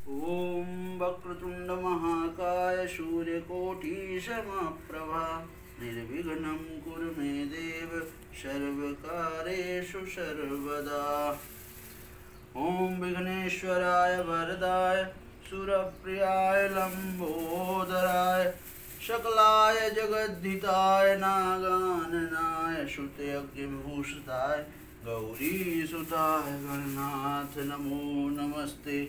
ओम वक्रतुंड महाकाय सूर्यकोटि समप्रभा निर्विघ्नं कुरु मे देव सर्वकार्येषु सर्वदा। ओम विघ्नेश्वराय वरदाय सुरप्रियाय लंबोदराय सकलाय जगद्धिताय नागाननाय श्रुतयज्ञविभूषिताय गौरीसुताय गणनाथ नमो नमस्ते।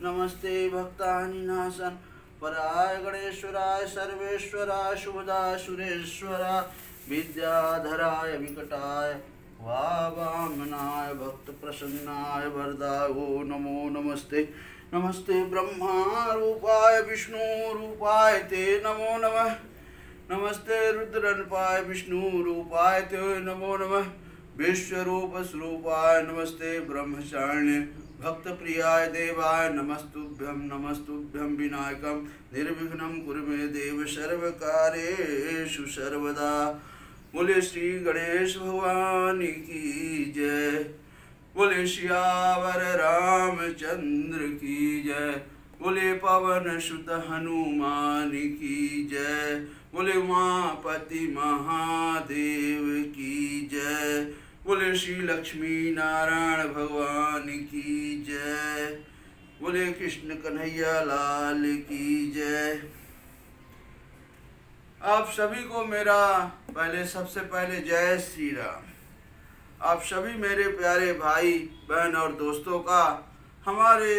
नमस्ते भक्तानिनाशन पराय गणेश्वराय सर्वेश्वराय शुभदाय सुरेश्वराय विद्याधराय विकटाय वामनाय भक्त प्रसन्नाय वरदाय ओ नमो नमस्ते। नमस्ते ब्रह्मा रूपाय विष्णु रूपाय ते नमो नमः। नमस्ते रुद्रनपाय विष्णु रूपाय ते नमो नमः। विश्वरूप स्वरूपाय नमस्ते ब्रह्मचारिणे भक्त प्रियाय देवाय नमस्तुभ्यं विनायकं निर्विघ्नं कुरु मे देव सर्वकार्येषु सर्वदा। बोले श्री गणेश भगवान की जय। बोले सियावर रामचंद्र की जय। बोले पवन सुत हनुमान की जय। बोले उमापति महादेव की जय। बोले श्री लक्ष्मी नारायण भगवान की जय। बोले कृष्ण कन्हैया लाल की जय। आप सभी को मेरा सबसे पहले जय श्री राम। आप सभी मेरे प्यारे भाई बहन और दोस्तों का हमारे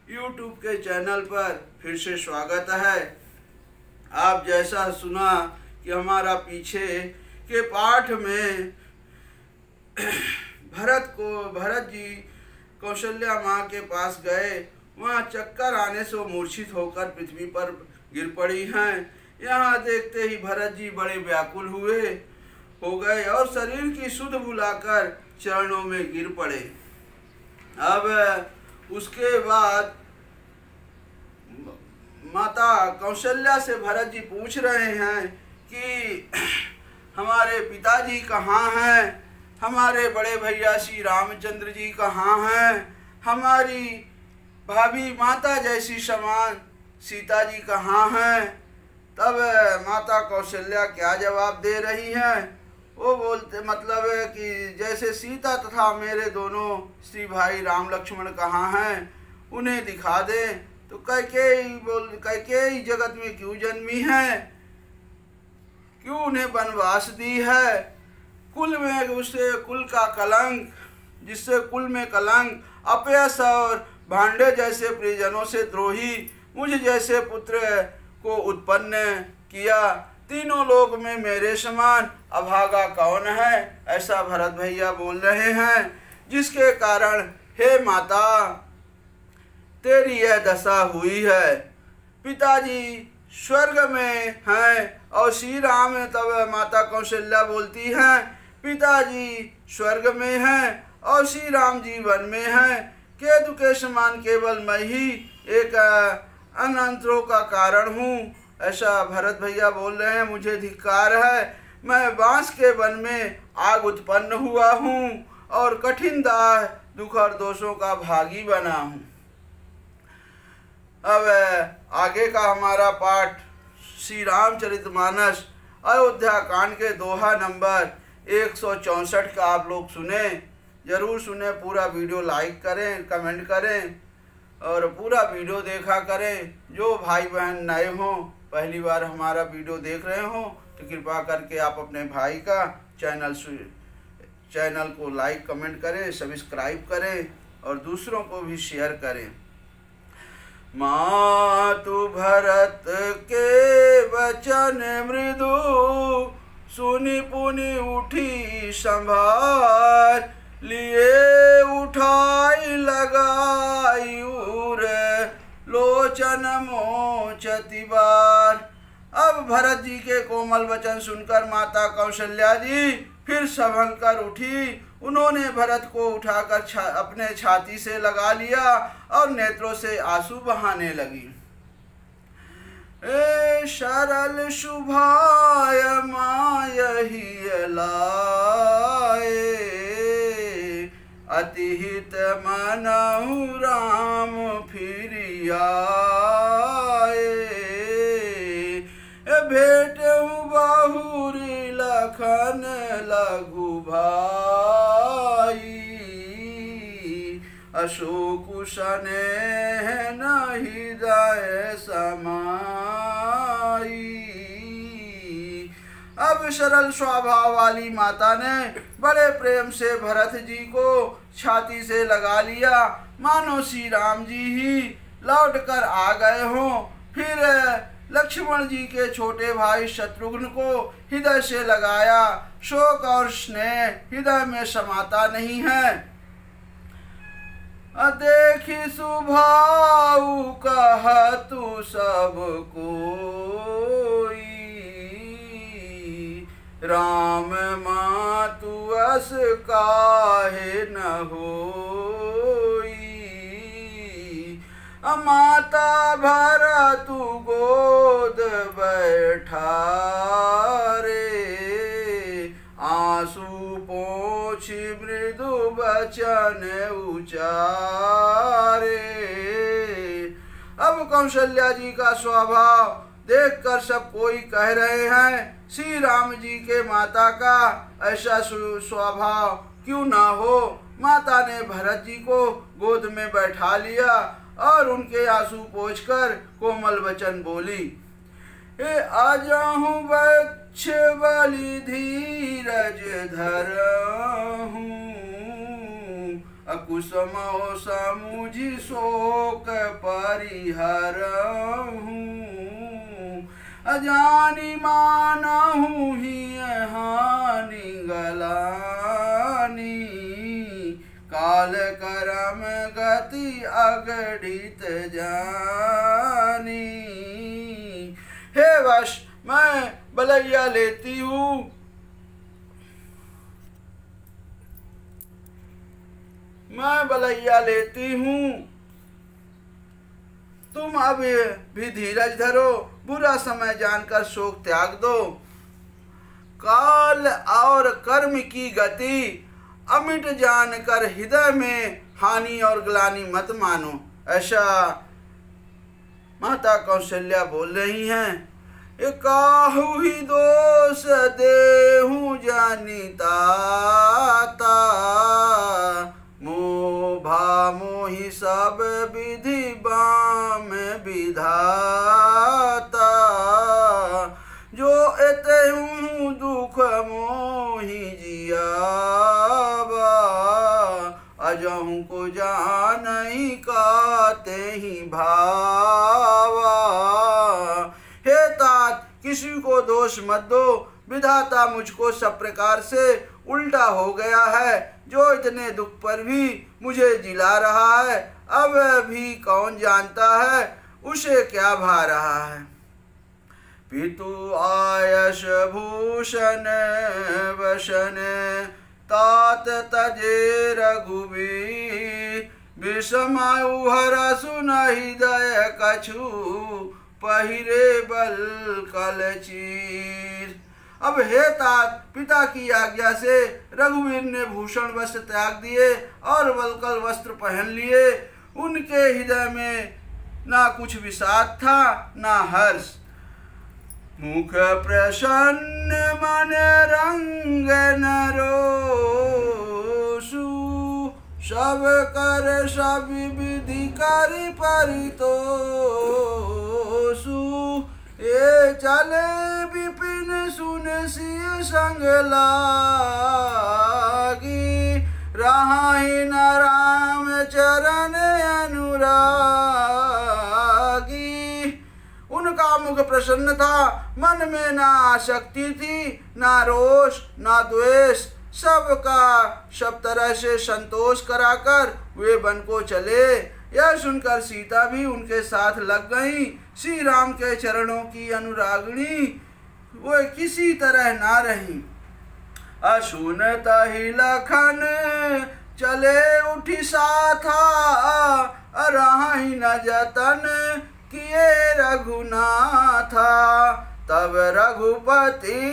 YouTube के चैनल पर फिर से स्वागत है। आप जैसा सुना कि हमारा पीछे के पाठ में भरत जी कौशल्या माँ के पास गए, वहाँ चक्कर आने से वो मूर्छित होकर पृथ्वी पर गिर पड़ी हैं। यहाँ देखते ही भरत जी बड़े व्याकुल हो गए और शरीर की सुध बुलाकर चरणों में गिर पड़े। अब उसके बाद माता कौशल्या से भरत जी पूछ रहे हैं कि हमारे पिताजी कहाँ हैं, हमारे बड़े भैया श्री रामचंद्र जी कहाँ हैं, हमारी भाभी माता जैसी समान सीता जी कहाँ हैं। तब माता कौशल्या क्या जवाब दे रही हैं, वो बोलते मतलब है कि जैसे सीता तथा मेरे दोनों श्री भाई राम लक्ष्मण कहाँ हैं, उन्हें दिखा दें। तो कैकेयी जगत में क्यों जन्मी है, क्यों उन्हें वनवास दी है। कुल में उससे कुल का कलंक, जिससे कुल में कलंक, अपयश और भांडे जैसे प्रियजनों से द्रोही मुझ जैसे पुत्र को उत्पन्न किया। तीनों लोक में मेरे समान अभागा कौन है, ऐसा भरत भैया बोल रहे हैं। जिसके कारण हे माता तेरी यह दशा हुई है। पिताजी स्वर्ग में हैं और श्री राम, तब माता कौशल्या बोलती हैं पिताजी स्वर्ग में हैं और श्री राम जी वन में हैं। केतु के समान केवल मैं ही एक अनंतरों का कारण हूँ, ऐसा भरत भैया बोल रहे हैं। मुझे धिक्कार है, मैं बांस के वन में आग उत्पन्न हुआ हूँ और कठिन दाह दुख और दोषों का भागी बना हूँ। अब आगे का हमारा पाठ श्री रामचरितमानस अयोध्या कांड के दोहा नंबर 164 का आप लोग सुने, जरूर सुने। पूरा वीडियो लाइक करें, कमेंट करें और पूरा वीडियो देखा करें। जो भाई बहन नए हों, पहली बार हमारा वीडियो देख रहे हों, तो कृपा करके आप अपने भाई का चैनल को लाइक कमेंट करें, सब्सक्राइब करें और दूसरों को भी शेयर करें। मातु भरत के वचन मृदु, सुनि पुनि उठी संभार, लिए उठाई लगाई उर, लोचन मोचति बार। अब भरत जी के कोमल वचन सुनकर माता कौशल्या जी फिर संभल कर उठी। उन्होंने भरत को उठाकर अपने छाती से लगा लिया और नेत्रों से आंसू बहाने लगी। ए सरल शुभाय मायहि लाए, अतिहित मनहु राम फिरिय बतियाए। भेट बहुरी लखन लघु भाई, अशोक स्नेह नहीं जाए समाई। अब सरल स्वभाव वाली माता ने बड़े प्रेम से भरत जी को छाती से लगा लिया, मानो श्री राम जी ही लौट कर आ गए हों। फिर लक्ष्मण जी के छोटे भाई शत्रुघ्न को हृदय से लगाया। शोक और स्नेह हृदय में समाता नहीं है। देखी सुभाऊ कहतु सब कोई, राम मातु अस काहे न होई। माता भरतु गोद बैठारे, आंसू पोंछी मृदु बचन उचारे। अब कौशल्या जी का स्वभाव देखकर सब कोई कह रहे हैं, श्री राम जी के माता का ऐसा स्वभाव क्यों ना हो। माता ने भरत जी को गोद में बैठा लिया और उनके आंसू पोंछकर कोमल वचन बोली, आजाहूं बच्छ बलि धीरज धरहूं, अकुसमो समुझि शोक परिहरहूं। अजानी मानहूं ही हानि गलानी, काल करम गति अगणित जानी। हे वश मैं बलैया लेती हूँ, मैं बलैया लेती हूँ, तुम अब भी धीरज धरो, बुरा समय जानकर शोक त्याग दो। काल और कर्म की गति अमिट जानकर हृदय में हानि और ग्लानि मत मानो। ऐसा माता कौशल्या बोल रही हैं। काहू ही दोष देहूं जानिताता, मोभा मोहि सब विधि बाम विधाता। जो एतहूं दुख मोहि जियावा, अजहूं को जानहि काते ही भावा। हे तात, किसी को दोष मत दो, विधाता मुझको सब प्रकार से उल्टा हो गया है। जो इतने दुख पर भी मुझे जिला रहा है, अब भी कौन जानता है उसे क्या भा रहा है। पितु आयस भूषण वसन, तात तजे रघुबीर। विषमयु हरसु न हृदय कछु, पहिरे बल कल चीर। अब हे तात, पिता की आज्ञा से रघुवीर ने भूषण वस्त्र त्याग दिए और वलकल वस्त्र पहन लिए। उनके हृदय में ना कुछ विषाद था ना हर्ष। मुख प्रसन्न मन रंग नरोसु, सब कर सब विधि कर परितोषु। ये चले विपिन सुन सिय संग लागी, रहाहि न राम चरण अनुरागी। उनका मुख प्रसन्न था, मन में ना आसक्ति थी, ना रोष ना द्वेष। सबका सब तरह से संतोष कराकर वे वन को चले। यह सुनकर सीता भी उनके साथ लग गई। श्री राम के चरणों की अनुरागिणी वो किसी तरह ना रही। अशुनत ही लखन चले उठी साथा, रहाहि न जतन किए रघुनाथा। तब रघुपति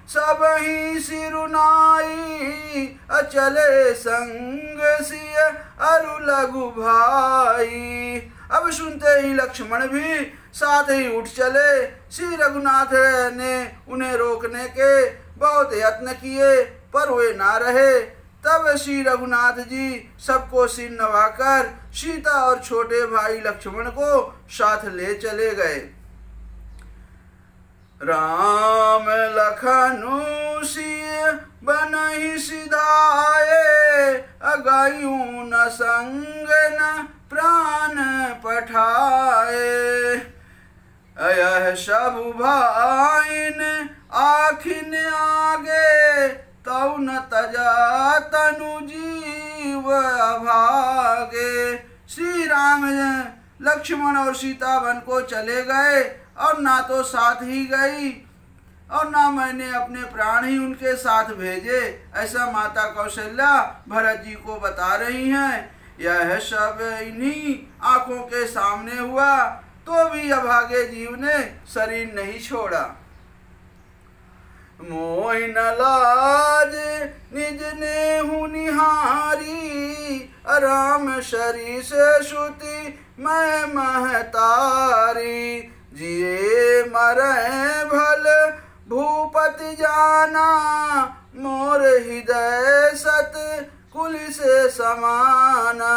सब ही सिरुनाई, अचले संग सिय अरु लघु भाई। अब सुनते ही लक्ष्मण भी साथ ही उठ चले। श्री रघुनाथ ने उन्हें रोकने के बहुत यत्न किए पर वे ना रहे। तब श्री रघुनाथ जी सबको सिर नवाकर सीता और छोटे भाई लक्ष्मण को साथ ले चले गए। राम लखनु सिय बनहि सिधाए, अगयुं न संग न प्राण पठाए। यह सब भाइन आखिन आगे, तौ न तजा तनु जीव अभागे। श्री राम लक्ष्मण और सीता वन को चले गए और ना तो साथ ही गई और ना मैंने अपने प्राण ही उनके साथ भेजे, ऐसा माता कौशल्या भरत जी को बता रही हैं। यह सब इन्हीं आंखों के सामने हुआ तो भी अभागे जीव ने शरीर नहीं छोड़ा। मोहि न लाज निज नेहु निहारी, राम शरी से श्रुति मैं महतारी। जिए मरे भल भूपति जाना, मोर हृदय सत कुल से समाना।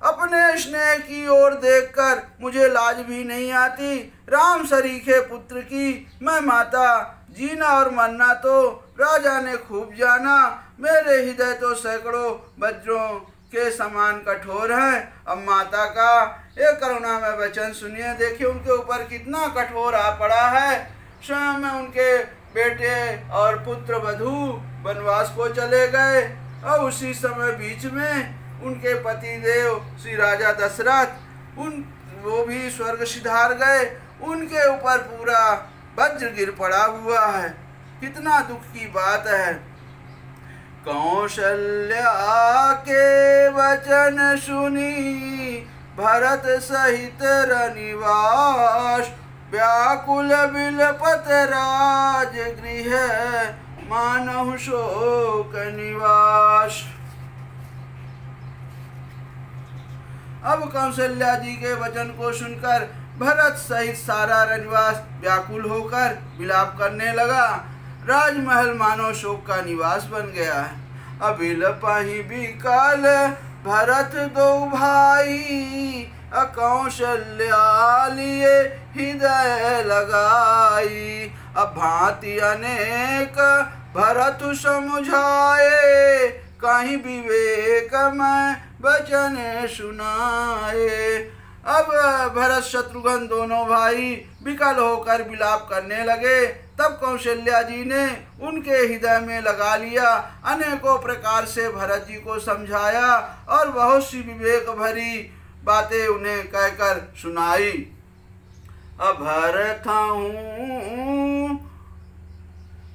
अपने स्नेह की ओर देखकर मुझे लाज भी नहीं आती। राम सरीखे पुत्र की मैं माता, जीना और मरना तो राजा ने खूब जाना। मेरे हृदय तो सैकड़ों वज्रों के समान कठोर है। अब माता का एक करुणा में वचन सुनिए। देखिए उनके ऊपर कितना कठोर आ पड़ा है। स्वयं में उनके बेटे और पुत्र वधू वनवास को चले गए और उसी समय बीच में उनके पति देव श्री राजा दशरथ वो भी स्वर्ग सिधार गए। उनके ऊपर पूरा वज्र गिर पड़ा हुआ है। कितना दुख की बात है। कौशल्या के वचन सुनी, भरत सहित रनिवास। व्याकुल बिलपत राज गृह, मानहु शोक निवास। अब कौशल्या जी के वचन को सुनकर भरत सहित सारा रनिवास व्याकुल होकर विलाप करने लगा। राजमहल मानो शोक का निवास बन गया है। अबिल पही बिकल भरत दो भाई, कौशल्या लिए हृदय लगाई। अब भांति अनेक भरत समझाए, कहीं विवेक में वचन सुनाए। अब भरत शत्रुघ्न दोनों भाई विकल होकर विलाप करने लगे। तब कौशल्या जी ने उनके हृदय में लगा लिया, अनेकों प्रकार से भरत जी को समझाया और बहुत सी विवेक भरी बातें उन्हें कहकर सुनाई। अब भरत हूँ